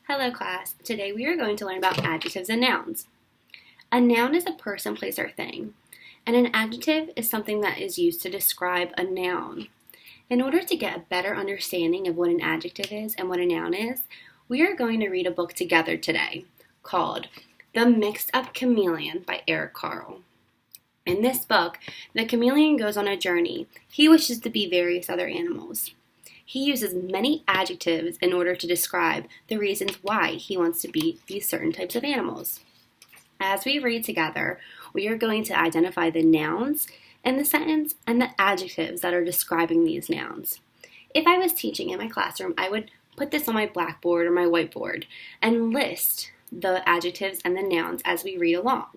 Hello class, today we are going to learn about adjectives and nouns. A noun is a person, place, or thing, and an adjective is something that is used to describe a noun. In order to get a better understanding of what an adjective is and what a noun is, we are going to read a book together today called The Mixed Up Chameleon by Eric Carle. In this book, the chameleon goes on a journey. He wishes to be various other animals. He uses many adjectives in order to describe the reasons why he wants to be these certain types of animals. As we read together, we are going to identify the nouns in the sentence and the adjectives that are describing these nouns. If I was teaching in my classroom, I would put this on my blackboard or my whiteboard and list the adjectives and the nouns as we read along.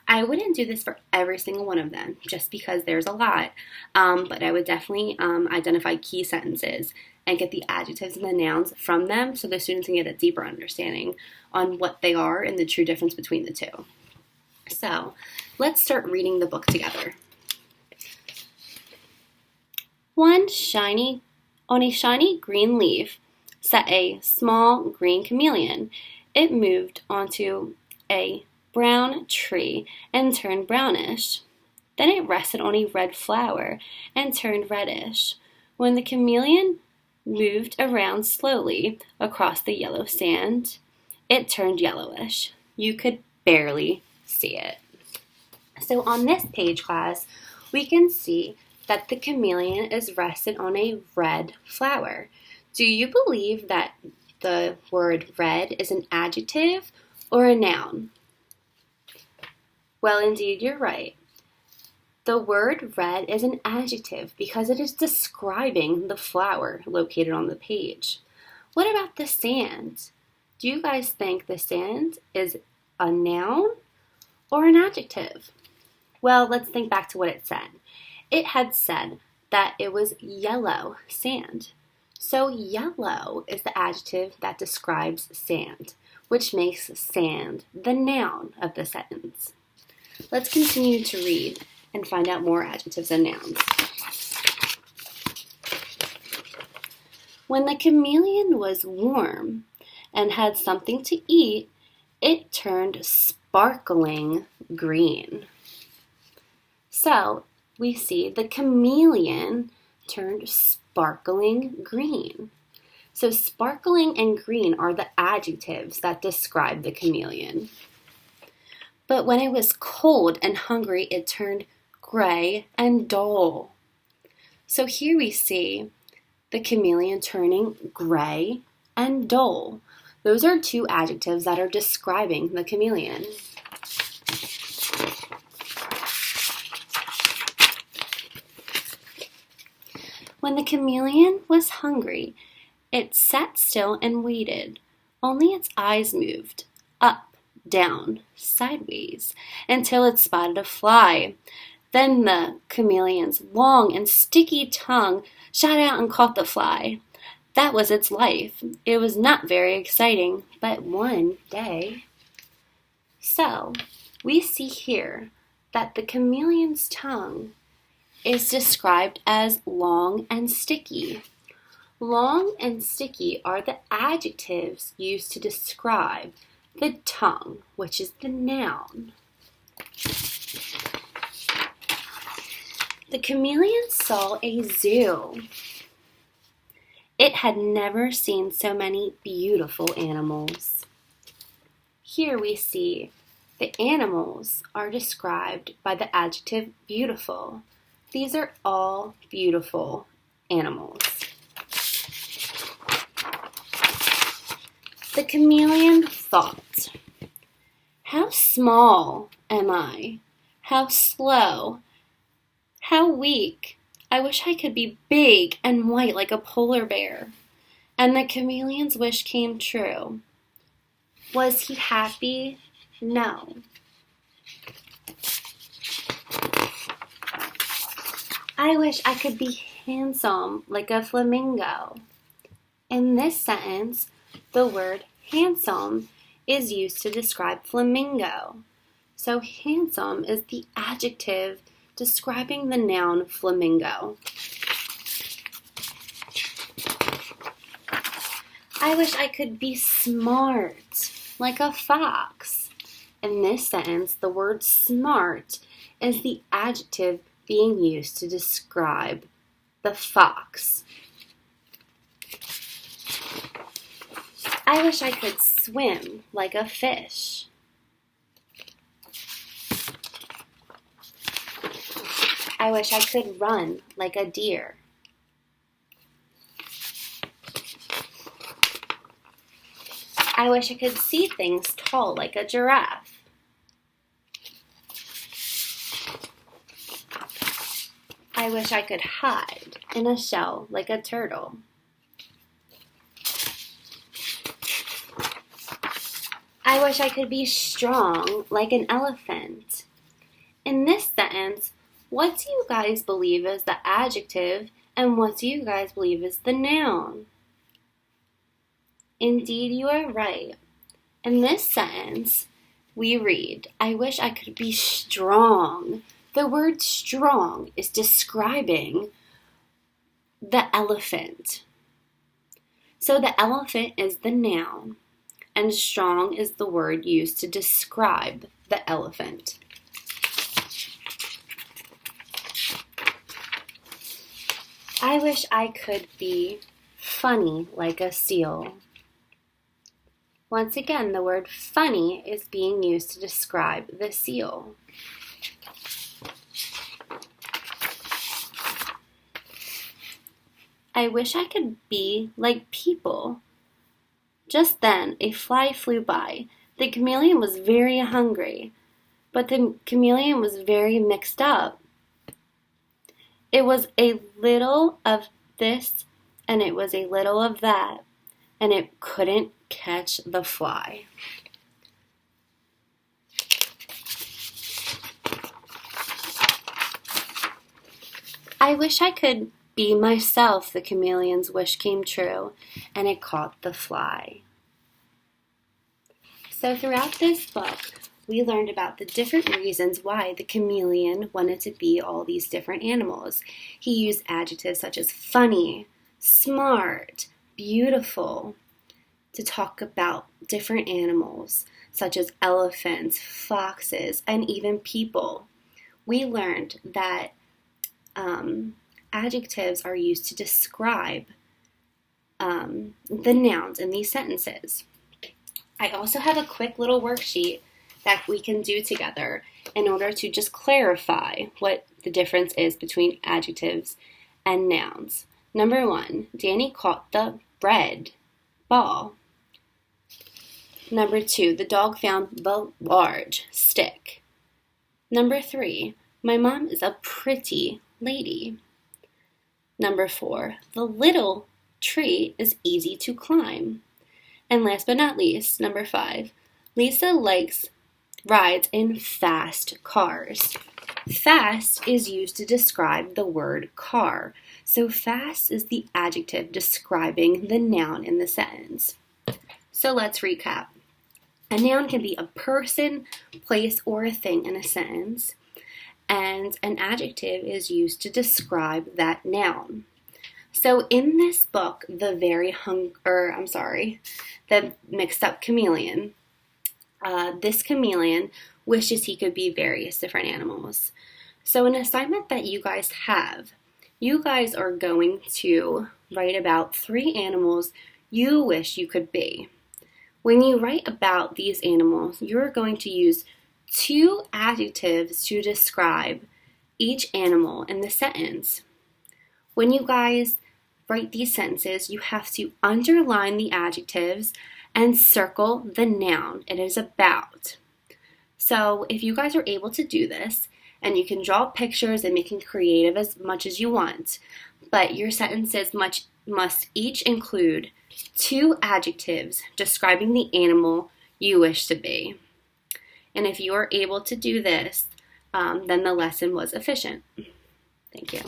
I wouldn't do this for every single one of them, just because there's a lot, but I would definitely identify key sentences and get the adjectives and the nouns from them so the students can get a deeper understanding on what they are and the true difference between the two. So, let's start reading the book together. On a shiny green leaf sat a small green chameleon. It moved onto a brown tree and turned brownish. Then it rested on a red flower and turned reddish. When the chameleon moved around slowly across the yellow sand, it turned yellowish. You could barely see it. So on this page, class, we can see that the chameleon is rested on a red flower. Do you believe that the word red is an adjective or a noun? Well, indeed, you're right. The word red is an adjective because it is describing the flower located on the page. What about the sand? Do you guys think the sand is a noun or an adjective? Well, let's think back to what it said. It had said that it was yellow sand. So yellow is the adjective that describes sand, which makes sand the noun of the sentence. Let's continue to read and find out more adjectives and nouns. When the chameleon was warm and had something to eat, it turned sparkling green. So, we see the chameleon turned sparkling green. So, sparkling and green are the adjectives that describe the chameleon. But when it was cold and hungry, it turned gray and dull. So here we see the chameleon turning gray and dull. Those are two adjectives that are describing the chameleon. When the chameleon was hungry, it sat still and waited. Only its eyes moved up, down, sideways, until it spotted a fly. Then the chameleon's long and sticky tongue shot out and caught the fly. That was its life. It was not very exciting, but one day. So, we see here that the chameleon's tongue is described as long and sticky. Long and sticky are the adjectives used to describe the tongue, which is the noun. The chameleon saw a zoo. It had never seen so many beautiful animals. Here we see the animals are described by the adjective beautiful. These are all beautiful animals. The chameleon thought, "How small am I? How slow? How weak? I wish I could be big and white like a polar bear." And the chameleon's wish came true. Was he happy? No. I wish I could be handsome like a flamingo. In this sentence, the word handsome is used to describe flamingo. So handsome is the adjective describing the noun flamingo. I wish I could be smart, like a fox. In this sentence, the word smart is the adjective being used to describe the fox. I wish I could swim like a fish. I wish I could run like a deer. I wish I could see things tall like a giraffe. I wish I could hide in a shell like a turtle. I wish I could be strong like an elephant. In this sentence, what do you guys believe is the adjective and what do you guys believe is the noun? Indeed, you are right. In this sentence, we read, I wish I could be strong. The word strong is describing the elephant. So the elephant is the noun, and strong is the word used to describe the elephant. I wish I could be funny like a seal. Once again, the word funny is being used to describe the seal. I wish I could be like people. Just then, a fly flew by. The chameleon was very hungry, but the chameleon was very mixed up. It was a little of this, and it was a little of that, and it couldn't catch the fly. I wish I could be myself, the chameleon's wish came true, and it caught the fly. So throughout this book, we learned about the different reasons why the chameleon wanted to be all these different animals. He used adjectives such as funny, smart, beautiful, to talk about different animals, such as elephants, foxes, and even people. We learned that adjectives are used to describe the nouns in these sentences. I also have a quick little worksheet that we can do together in order to just clarify what the difference is between adjectives and nouns. Number 1, Danny caught the red ball. Number 2, the dog found the large stick. Number 3, my mom is a pretty lady. Number 4, the little tree is easy to climb. And last but not least, number 5, Lisa likes rides in fast cars. Fast is used to describe the word car. So fast is the adjective describing the noun in the sentence. So let's recap. A noun can be a person, place, or a thing in a sentence, and an adjective is used to describe that noun. So in this book, the mixed up chameleon, this chameleon wishes he could be various different animals. So an assignment that you guys have, you guys are going to write about 3 animals you wish you could be. When you write about these animals, you're going to use 2 adjectives to describe each animal in the sentence. When you guys write these sentences, you have to underline the adjectives and circle the noun it is about. So if you guys are able to do this, and you can draw pictures and make it creative as much as you want, but your sentences must each include 2 adjectives describing the animal you wish to be. And if you are able to do this, then the lesson was efficient. Thank you.